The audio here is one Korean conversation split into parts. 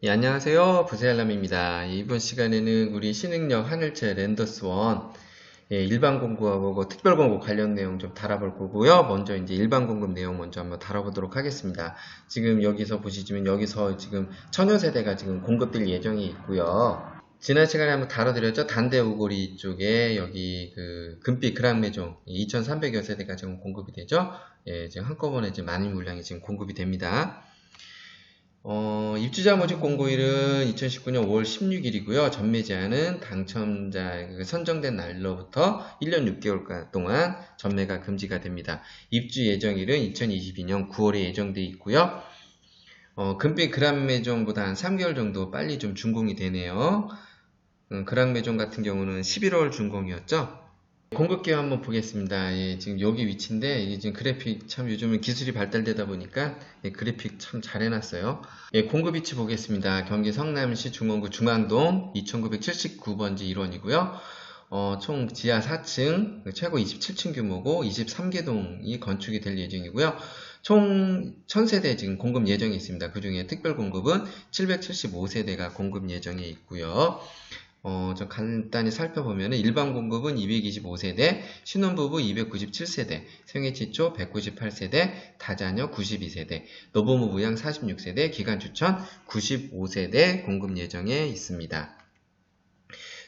예, 안녕하세요. 부세알람입니다. 이번 시간에는 우리 신흥역 하늘채 랜더스원 일반 공급하고 특별 공급 관련 내용 좀 다뤄볼 거고요. 먼저 이제 일반 공급 내용 먼저 한번 다뤄보도록 하겠습니다. 지금 여기서 보시면 여기서 지금 천여세대가 지금 공급될 예정이 있고요. 지난 시간에 한번 다뤄드렸죠. 단대우고리 쪽에 여기 그 금빛 그랑매종 2,300여 세대가 지금 공급이 되죠. 예, 지금 한꺼번에 지금 많은 물량이 지금 공급이 됩니다. 입주자 모집 공고일은 2019년 5월 16일이고요. 전매 제한은 당첨자 선정된 날로부터 1년 6개월 동안 전매가 금지가 됩니다. 입주 예정일은 2022년 9월에 예정되어 있고요. 금빛 그란 매종보다 한 3개월 정도 빨리 좀 준공이 되네요. 그란 매종 같은 경우는 11월 준공이었죠. 공급기호 한번 보겠습니다. 예, 지금 여기 위치인데 이게 지금 그래픽 참 요즘은 기술이 발달되다 보니까 그래픽 참 잘 해놨어요. 예, 공급 위치 보겠습니다. 경기 성남시 중원구 중앙동 2979번지 1원이고요. 총 지하 4층, 최고 27층 규모고 23개동이 건축이 될 예정이고요. 총 1000세대 지금 공급 예정이 있습니다. 그 중에 특별 공급은 775세대가 공급 예정에 있고요. 좀 간단히 살펴보면 일반 공급은 225세대, 신혼부부 297세대, 생애지초 198세대, 다자녀 92세대, 노부모 부양 46세대, 기간추천 95세대 공급 예정에 있습니다.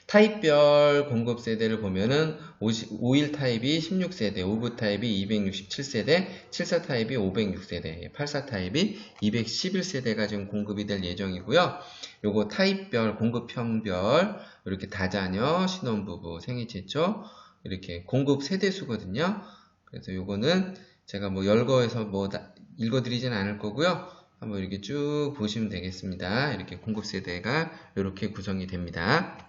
타입별 공급 세대를 보면은 51 타입이 16세대, 59 타입이 267세대, 74 타입이 506세대, 84 타입이 211세대가 지금 공급이 될 예정이고요. 요거 타입별, 공급형별, 이렇게 다자녀, 신혼부부, 생애 최초, 이렇게 공급 세대수거든요. 그래서 요거는 제가 뭐 열거해서 뭐 읽어드리진 않을 거고요. 한번 이렇게 쭉 보시면 되겠습니다. 이렇게 공급 세대가 이렇게 구성이 됩니다.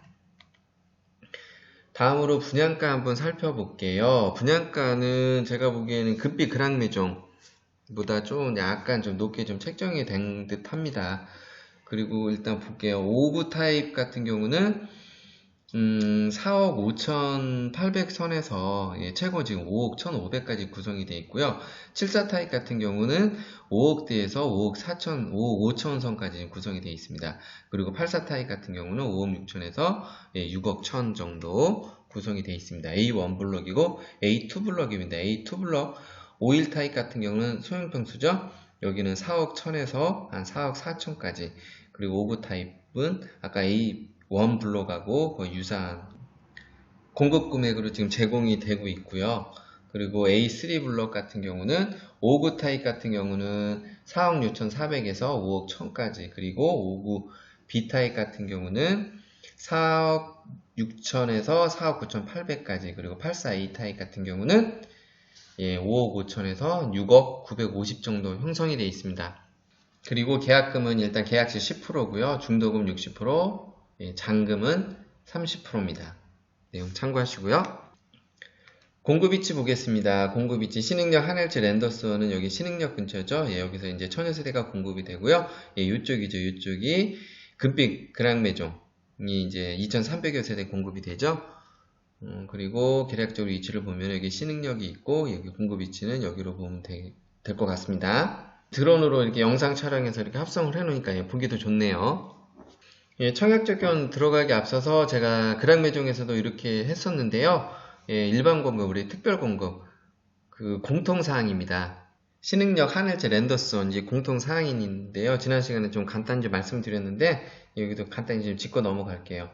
다음으로 분양가 한번 살펴볼게요. 분양가는 제가 보기에는 금빛 그랑매종보다 좀 약간 좀 높게 좀 책정이 된 듯 합니다. 그리고 일단 볼게요. 5구 타입 같은 경우는 4억 5,800선에서 최고 지금 5억 1,500까지 구성이 되어 있고요. 74 타입 같은 경우는 5억대에서 5억 4천, 5억 5천 선까지 구성이 되어 있습니다. 그리고 84 타입 같은 경우는 5억 6천에서 6억 1천 정도 구성이 되어 있습니다. A1 블럭이고 A2 블럭입니다. A2 블럭 51 타입 같은 경우는 소형평수죠. 여기는 4억 1천에서 한 4억 4천까지, 그리고 5구 타입은 아까 A1 블록하고 거의 유사한 공급 금액으로 지금 제공이 되고 있고요. 그리고 A3 블록 같은 경우는 5구 타입 같은 경우는 4억 6,400에서 5억 1천까지, 그리고 5구 B 타입 같은 경우는 4억 6천에서 4억 9,800까지, 그리고 84A 타입 같은 경우는 5억 5천에서 6억 950 정도 형성이 되어 있습니다. 그리고 계약금은 일단 계약시 10%고요. 중도금 60%, 잔금은 30%입니다. 내용 참고하시고요. 공급 위치 보겠습니다. 공급 위치 신흥역 하늘채 랜더스원은 여기 신흥역 근처죠. 여기서 이제 천여세대가 공급이 되고요. 이쪽이죠. 이쪽이 금빛 그랑매종이 이제 2,300여 세대 공급이 되죠. 그리고 계략적으로 위치를 보면 여기 신흥역이 있고 여기 공급 위치는 여기로 보면 될 것 같습니다. 드론으로 이렇게 영상 촬영해서 이렇게 합성을 해놓으니까 보기도 좋네요. 청약 적용 들어가기 앞서서 제가 그랑매종에서도 이렇게 했었는데요. 일반 공급, 우리 특별 공급, 그 공통사항입니다. 신흥역 하늘채 랜더스원 이제 공통사항인데요. 지난 시간에 좀 간단히 좀 말씀드렸는데 여기도 간단히 좀 짚고 넘어갈게요.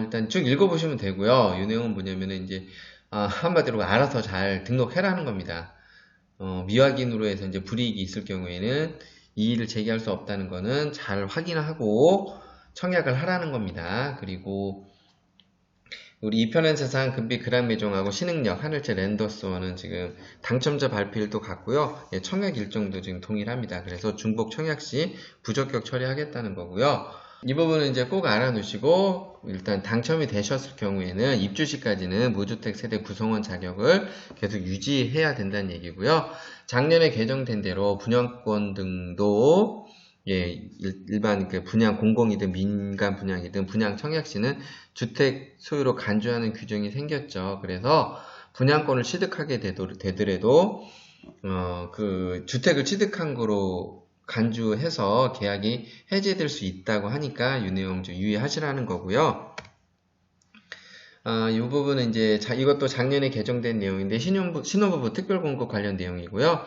일단 쭉 읽어보시면 되고요. 이 내용은 뭐냐면은 이제 한마디로 알아서 잘 등록해라는 겁니다. 미확인으로 해서 이제 불이익이 있을 경우에는 이의를 제기할 수 없다는 거는 잘 확인하고 청약을 하라는 겁니다. 그리고 우리 이편한 세상 금빛 그랑매종하고 신흥역 하늘채 랜더스원은 지금 당첨자 발표일도 같고요. 청약 일정도 지금 동일합니다. 그래서 중복 청약 시 부적격 처리하겠다는 거고요. 이 부분은 이제 꼭 알아두시고 일단 당첨이 되셨을 경우에는 입주 시까지는 무주택 세대 구성원 자격을 계속 유지해야 된다는 얘기고요. 작년에 개정된 대로 분양권 등도 일반 그 분양 공공이든 민간 분양이든 분양 청약 시는 주택 소유로 간주하는 규정이 생겼죠. 그래서 분양권을 취득하게 되더라도 그 주택을 취득한 거로 간주해서 계약이 해제될 수 있다고 하니까 이 내용 좀 유의하시라는 거고요. 이 부분은 이제 이것도 작년에 개정된 내용인데 신혼부부 특별공급 관련 내용이고요.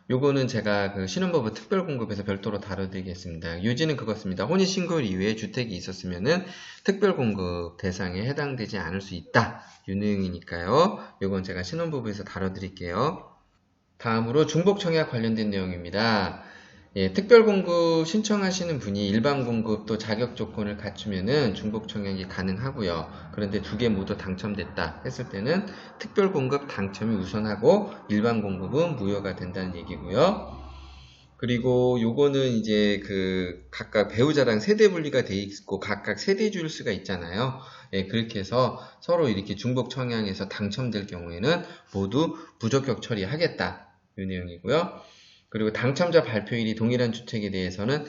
요거는 제가 그 신혼부부 특별공급에서 별도로 다뤄드리겠습니다. 요지는 그렇습니다. 혼인신고일 이후에 주택이 있었으면은 특별공급 대상에 해당되지 않을 수 있다. 이 내용이니까요. 요건 제가 신혼부부에서 다뤄드릴게요. 다음으로 중복청약 관련된 내용입니다. 예, 특별공급 신청하시는 분이 일반공급도 자격 조건을 갖추면은 중복청약이 가능하고요. 그런데 두 개 모두 당첨됐다 했을 때는 특별공급 당첨이 우선하고 일반공급은 무효가 된다는 얘기고요. 그리고 요거는 이제 그 각각 배우자랑 세대 분리가 돼 있고 각각 세대주일 수가 있잖아요. 예, 그렇게 해서 서로 이렇게 중복청약에서 당첨될 경우에는 모두 부적격 처리하겠다. 이 내용이고요. 그리고 당첨자 발표일이 동일한 주택에 대해서는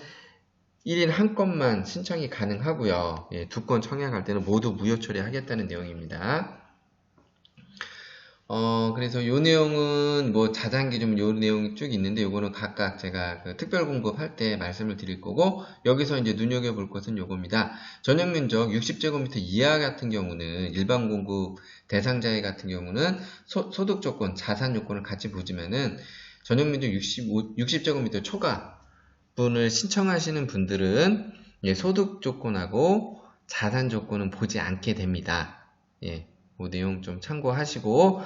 1인 한 건만 신청이 가능하고요. 예, 두 건 청약할 때는 모두 무효 처리하겠다는 내용입니다. 그래서 요 내용은 뭐 자장기 좀 요 내용이 쭉 있는데 요거는 각각 제가 그 특별 공급할 때 말씀을 드릴 거고 여기서 이제 눈여겨볼 것은 요겁니다. 전용 면적 60제곱미터 이하 같은 경우는 일반 공급 대상자의 같은 경우는 소득 조건, 자산 요건을 같이 보지만은 전용 면적 60제곱미터 초과 분을 신청하시는 분들은 예, 소득 조건하고 자산 조건은 보지 않게 됩니다. 예. 그 내용 좀 참고하시고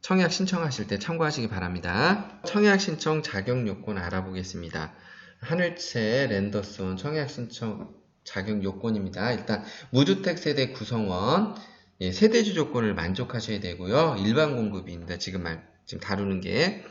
청약 신청하실 때 참고하시기 바랍니다. 청약 신청 자격 요건 알아보겠습니다. 하늘채 랜더스원 청약 신청 자격 요건입니다. 일단 무주택 세대 구성원 예, 세대주 조건을 만족하셔야 되고요. 일반 공급입니다. 지금 다루는 게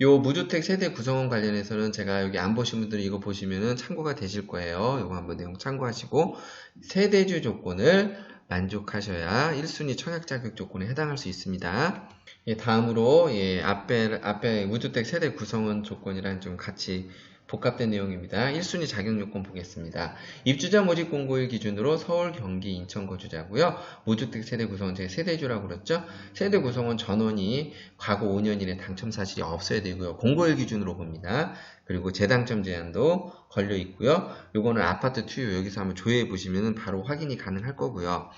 요 무주택 세대 구성원 관련해서는 제가 여기 안 보신 분들이 이거 보시면은 참고가 되실 거예요. 이거 한번 내용 참고하시고 세대주 조건을 만족하셔야 1순위 청약 자격 조건에 해당할 수 있습니다. 예, 다음으로 예, 앞에 무주택 세대 구성원 조건이랑 좀 같이 복합된 내용입니다. 1순위 자격 요건 보겠습니다. 입주자 모집 공고일 기준으로 서울, 경기, 인천 거주자고요. 무주택 세대 구성원 제가 세대주라고 그랬죠. 세대 구성원 전원이 과거 5년 이내 당첨 사실이 없어야 되고요. 공고일 기준으로 봅니다. 그리고 재당첨 제한도 걸려 있고요. 요거는 아파트 투유 여기서 한번 조회해 보시면 바로 확인이 가능할 거고요.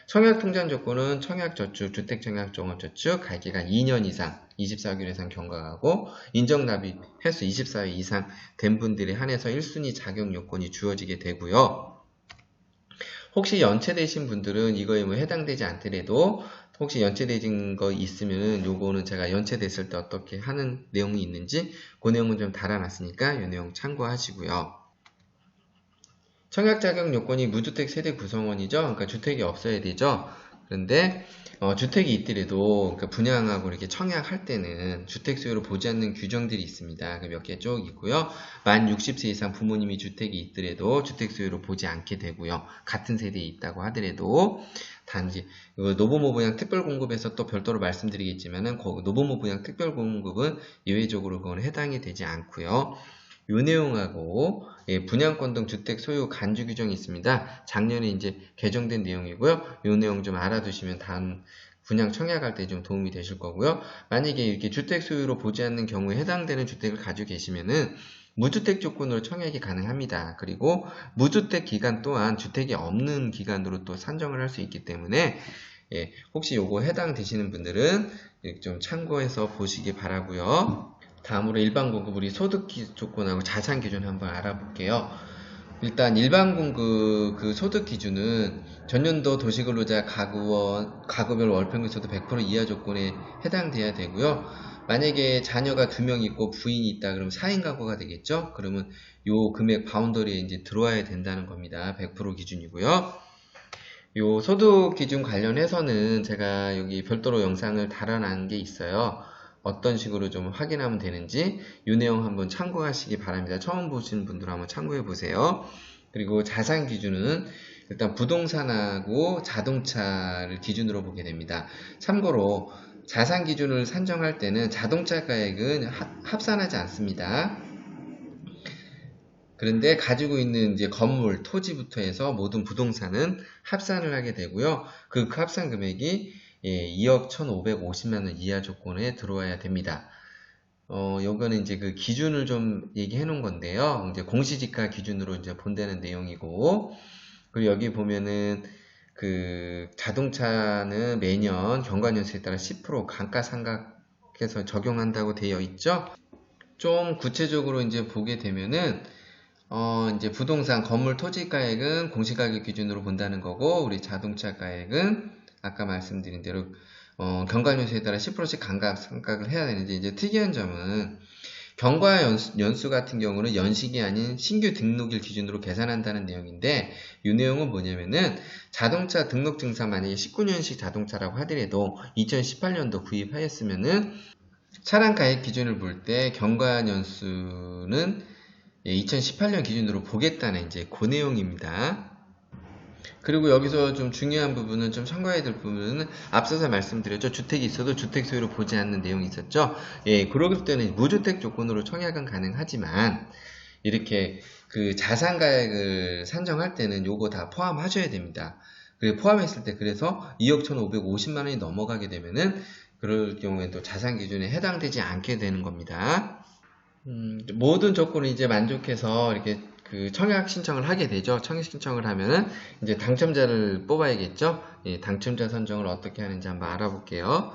청약 통장 조건은 청약저축, 주택청약종합저축, 가입기간 2년 이상, 24개월 이상 경과하고 인정납입 횟수 24회 이상 된 분들에 한해서 1순위 자격 요건이 주어지게 되고요. 혹시 연체되신 분들은 이거에 뭐 해당되지 않더라도 혹시 연체되신 거 있으면은 요거는 제가 연체됐을 때 어떻게 하는 내용이 있는지 그 내용은 좀 달아놨으니까 이 내용 참고하시고요. 청약 자격 요건이 무주택 세대 구성원이죠. 그러니까 주택이 없어야 되죠. 그런데 주택이 있더라도 그러니까 분양하고 이렇게 청약할 때는 주택 수요를 보지 않는 규정들이 있습니다. 몇 개 쭉 있고요. 만 60세 이상 부모님이 주택이 있더라도 주택 수요를 보지 않게 되고요. 같은 세대에 있다고 하더라도 단지 노부모 분양 특별 공급에서 또 별도로 말씀드리겠지만은 노부모 분양 특별 공급은 예외적으로 그건 해당이 되지 않고요. 요 내용하고 예, 분양권 등 주택 소유 간주 규정이 있습니다. 작년에 이제 개정된 내용이고요. 요 내용 좀 알아두시면 다음 분양 청약할 때 좀 도움이 되실 거고요. 만약에 이렇게 주택 소유로 보지 않는 경우에 해당되는 주택을 가지고 계시면은 무주택 조건으로 청약이 가능합니다. 그리고 무주택 기간 또한 주택이 없는 기간으로 또 산정을 할 수 있기 때문에 예, 혹시 요거 해당되시는 분들은 좀 참고해서 보시기 바라고요. 다음으로 일반 공급 우리 소득 조건하고 자산 기준 한번 알아볼게요. 일단 일반 공급 그 소득 기준은 전년도 도시근로자 가구별 월평균 소득 100% 이하 조건에 해당돼야 되고요. 만약에 자녀가 2명 있고 부인이 있다 그러면 4인 가구가 되겠죠. 그러면 요 금액 바운더리에 이제 들어와야 된다는 겁니다. 100% 기준이고요. 요 소득 기준 관련해서는 제가 여기 별도로 영상을 달아놓은 게 있어요. 어떤 식으로 좀 확인하면 되는지 이 내용 한번 참고하시기 바랍니다. 처음 보시는 분들 한번 참고해 보세요. 그리고 자산 기준은 일단 부동산하고 자동차를 기준으로 보게 됩니다. 참고로 자산 기준을 산정할 때는 자동차 가액은 합산하지 않습니다. 그런데 가지고 있는 이제 건물, 토지부터 해서 모든 부동산은 합산을 하게 되고요. 그 합산 금액이 2억 1,550만원 이하 조건에 들어와야 됩니다. 요거는 이제 그 기준을 좀 얘기해 놓은 건데요. 이제 공시지가 기준으로 이제 본다는 내용이고, 그리고 여기 보면은 그 자동차는 매년 경과년수에 따라 10% 감가상각해서 적용한다고 되어 있죠. 좀 구체적으로 이제 보게 되면은 이제 부동산 건물 토지 가액은 공시가격 기준으로 본다는 거고, 우리 자동차 가액은 아까 말씀드린 대로 경과연수에 따라 10%씩 감가상각을 해야 되는데, 이제 특이한 점은 경과연수 같은 경우는 연식이 아닌 신규 등록일 기준으로 계산한다는 내용인데, 이 내용은 뭐냐면은 자동차 등록증상 만약에 19년식 자동차라고 하더라도 2018년도 구입하였으면은 차량 가액 기준을 볼 때 경과연수는 2018년 기준으로 보겠다는 이제 그 내용입니다. 그리고 여기서 좀 중요한 부분은 좀 참고해야 될 부분은 앞서서 말씀드렸죠. 주택이 있어도 주택 소유로 보지 않는 내용이 있었죠. 예, 그러기 때문에 무주택 조건으로 청약은 가능하지만 이렇게 그 자산가액을 산정할 때는 요거 다 포함하셔야 됩니다. 포함했을 때 그래서 2억 1,550만 원이 넘어가게 되면은 그럴 경우에 또 자산 기준에 해당되지 않게 되는 겁니다. 모든 조건을 이제 만족해서 이렇게 그 청약 신청을 하게 되죠. 청약 신청을 하면은 이제 당첨자를 뽑아야겠죠. 예, 당첨자 선정을 어떻게 하는지 한번 알아볼게요.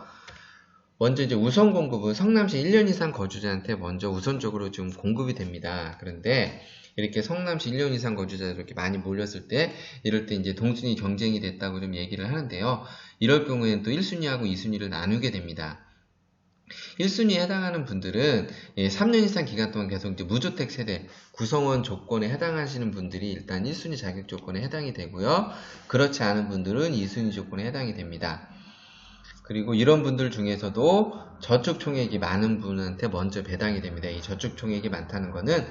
먼저 이제 우선 공급은 성남시 1년 이상 거주자한테 먼저 우선적으로 좀 공급이 됩니다. 그런데 이렇게 성남시 1년 이상 거주자들 이렇게 많이 몰렸을 때, 이럴 때 이제 동순위 경쟁이 됐다고 좀 얘기를 하는데요. 이럴 경우에는 또 1순위하고 2순위를 나누게 됩니다. 1순위에 해당하는 분들은 3년 이상 기간 동안 계속 이제 무주택 세대 구성원 조건에 해당하시는 분들이 일단 1순위 자격 조건에 해당이 되고요. 그렇지 않은 분들은 2순위 조건에 해당이 됩니다. 그리고 이런 분들 중에서도 저축 총액이 많은 분한테 먼저 배당이 됩니다. 이 저축 총액이 많다는 거는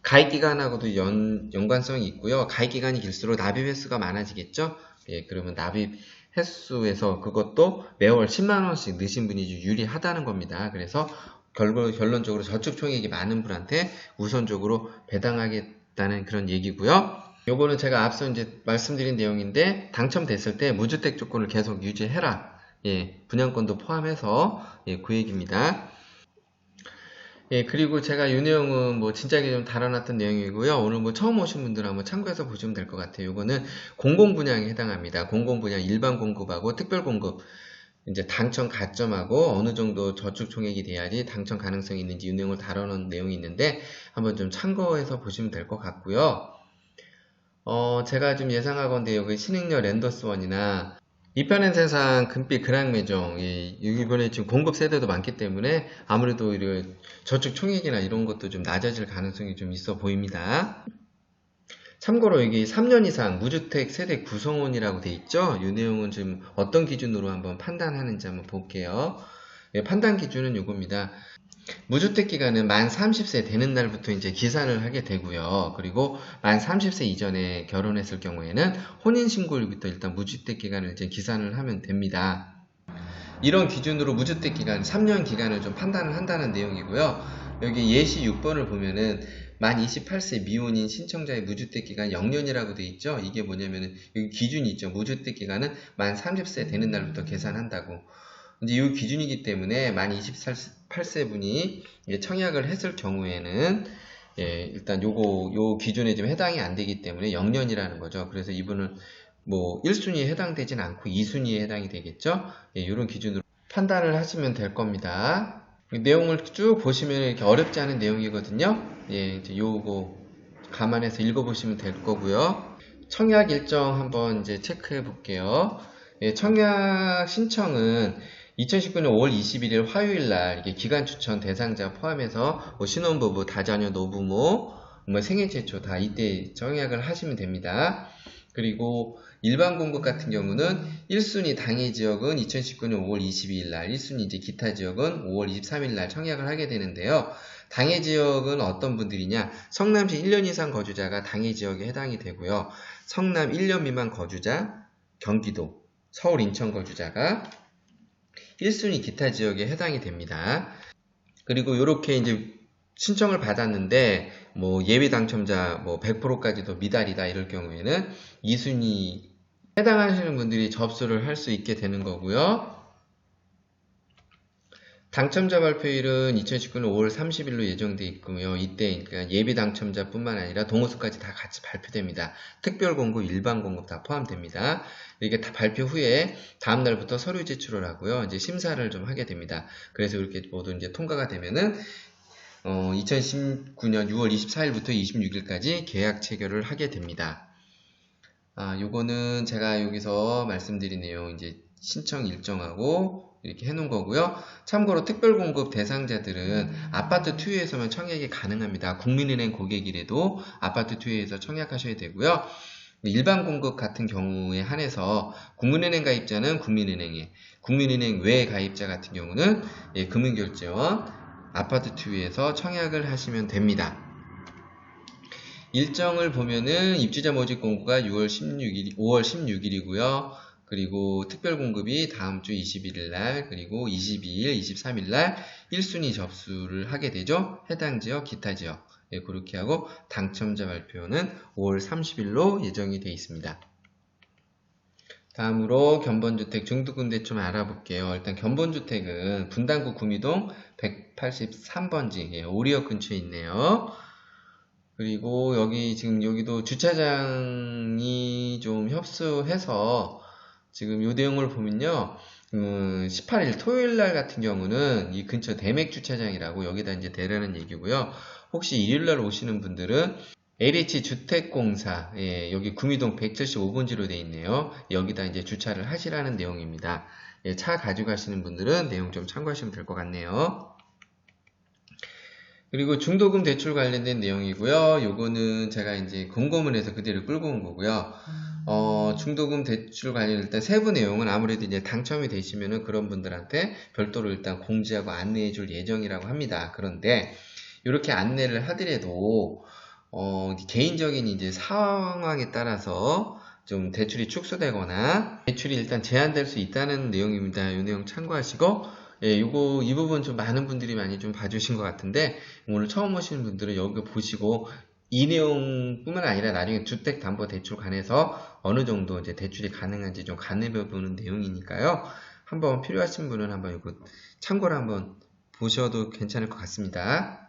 가입 기간하고도 연관성이 있고요. 가입 기간이 길수록 납입 횟수가 많아지겠죠. 예, 그러면 납입 횟수에서 그것도 매월 10만원씩 넣으신 분이 유리하다는 겁니다. 그래서 결론적으로 저축 총액이 많은 분한테 우선적으로 배당하겠다는 그런 얘기고요. 요거는 제가 앞서 이제 말씀드린 내용인데, 당첨됐을 때 무주택 조건을 계속 유지해라. 예, 분양권도 포함해서 그 얘기입니다. 예, 그리고 제가 이 내용은 뭐 진작에 좀 다뤄놨던 내용이고요. 오늘 뭐 처음 오신 분들은 한번 참고해서 보시면 될 것 같아요. 이거는 공공분양에 해당합니다. 공공분양 일반 공급하고 특별 공급, 이제 당첨 가점하고 어느 정도 저축 총액이 돼야지 당첨 가능성이 있는지 이 내용을 다뤄놓은 내용이 있는데, 한번 좀 참고해서 보시면 될 것 같고요. 제가 좀 예상하건대 여기 신흥역 랜더스원이나 이편엔 세상 금빛 그랑매종, 이번에 지금 공급 세대도 많기 때문에 아무래도 이런 저축 총액이나 이런 것도 좀 낮아질 가능성이 좀 있어 보입니다. 참고로 여기 3년 이상 무주택 세대 구성원이라고 돼 있죠. 이 내용은 지금 어떤 기준으로 한번 판단하는지 한번 볼게요. 판단 기준은 이겁니다. 무주택 기간은 만 30세 되는 날부터 이제 기산을 하게 되고요. 그리고 만 30세 이전에 결혼했을 경우에는 혼인신고일부터 일단 무주택 기간을 이제 기산을 하면 됩니다. 이런 기준으로 무주택 기간 3년 기간을 좀 판단을 한다는 내용이고요. 여기 예시 6번을 보면은 만 28세 미혼인 신청자의 무주택 기간 0년이라고 되어 있죠. 이게 뭐냐면은 여기 기준이 있죠. 무주택 기간은 만 30세 되는 날부터 계산한다고. 이제 이 기준이기 때문에 만 28세 분이 청약을 했을 경우에는 일단 요 기준에 좀 해당이 안 되기 때문에 0년이라는 거죠. 그래서 이분은 뭐 1순위에 해당되진 않고 2순위에 해당이 되겠죠. 이런 기준으로 판단을 하시면 될 겁니다. 내용을 쭉 보시면 이렇게 어렵지 않은 내용이거든요. 이제 요거 감안해서 읽어보시면 될 거고요. 청약 일정 한번 이제 체크해 볼게요. 청약 신청은 2019년 5월 21일 화요일날 기간 추천 대상자 포함해서 뭐 신혼부부, 다자녀, 노부모, 뭐 생애 최초 다 이때 청약을 하시면 됩니다. 그리고 일반 공급 같은 경우는 1순위 당해 지역은 2019년 5월 22일날, 1순위 이제 기타 지역은 5월 23일날 청약을 하게 되는데요. 당해 지역은 어떤 분들이냐? 성남시 1년 이상 거주자가 당해 지역에 해당이 되고요. 성남 1년 미만 거주자, 경기도, 서울, 인천 거주자가 1순위 기타 지역에 해당이 됩니다. 그리고 이렇게 이제 신청을 받았는데 뭐 예비 당첨자 뭐 100%까지도 미달이다 이럴 경우에는 2순위 해당하시는 분들이 접수를 할 수 있게 되는 거고요. 당첨자 발표일은 2019년 5월 30일로 예정돼 있고요. 이때 그러니까 예비 당첨자뿐만 아니라 동호수까지 다 같이 발표됩니다. 특별 공급, 일반 공급 다 포함됩니다. 이게 다 발표 후에 다음 날부터 서류 제출을 하고요. 이제 심사를 좀 하게 됩니다. 그래서 이렇게 모두 이제 통과가 되면은 2019년 6월 24일부터 26일까지 계약 체결을 하게 됩니다. 요거는 제가 여기서 말씀드린 내용 이제 신청 일정하고 이렇게 해놓은 거고요. 참고로 특별공급 대상자들은 아파트 투유에서만 청약이 가능합니다. 국민은행 고객이라도 아파트 투유에서 청약하셔야 되고요. 일반 공급 같은 경우에 한해서 국민은행 가입자는 국민은행에, 국민은행 외 가입자 같은 경우는 금융결제원, 아파트 투유에서 청약을 하시면 됩니다. 일정을 보면은 입주자 모집 공고가 5월 16일이고요. 그리고 특별공급이 다음 주 21일 날, 그리고 22일, 23일 날 1순위 접수를 하게 되죠. 해당 지역, 기타 지역. 그렇게 하고 당첨자 발표는 5월 30일로 예정이 되어 있습니다. 다음으로 견본주택 중도금 좀 알아볼게요. 일단 견본주택은 분당구 구미동 183번지 오리역 근처에 있네요. 그리고 여기도 주차장이 좀 협소해서 지금 요 내용을 보면요. 18일 토요일날 같은 경우는 이 근처 대맥 주차장이라고 여기다 이제 대라는 얘기고요. 혹시 일요일날 오시는 분들은 LH 주택공사, 여기 구미동 175번지로 되어 있네요. 여기다 이제 주차를 하시라는 내용입니다. 차 가져가시는 분들은 내용 좀 참고하시면 될 것 같네요. 그리고 중도금 대출 관련된 내용이고요. 요거는 제가 이제 공고문에서 그대로 끌고 온 거고요. 중도금 대출 관련 일단 세부 내용은 아무래도 이제 당첨이 되시면은 그런 분들한테 별도로 일단 공지하고 안내해 줄 예정이라고 합니다. 그런데 이렇게 안내를 하더라도 개인적인 이제 상황에 따라서 좀 대출이 축소되거나 대출이 일단 제한될 수 있다는 내용입니다. 이 내용 참고하시고 이 부분 좀 많은 분들이 많이 좀 봐주신 것 같은데 오늘 처음 오시는 분들은 여기 보시고 이 내용뿐만 아니라 나중에 주택담보대출 관해서 어느 정도 이제 대출이 가능한지 좀 가늠해보는 내용이니까요. 한번 필요하신 분은 한번 이거 참고로 한번 보셔도 괜찮을 것 같습니다.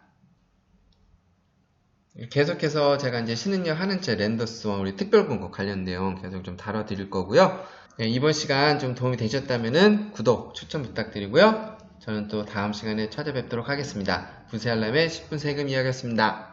계속해서 제가 이제 신흥역 한은채 랜더스와 우리 특별공급 관련 내용 계속 좀 다뤄드릴 거고요. 이번 시간 좀 도움이 되셨다면 구독, 추천 부탁드리고요. 저는 또 다음 시간에 찾아뵙도록 하겠습니다. 부세알람의 10분 세금 이야기였습니다.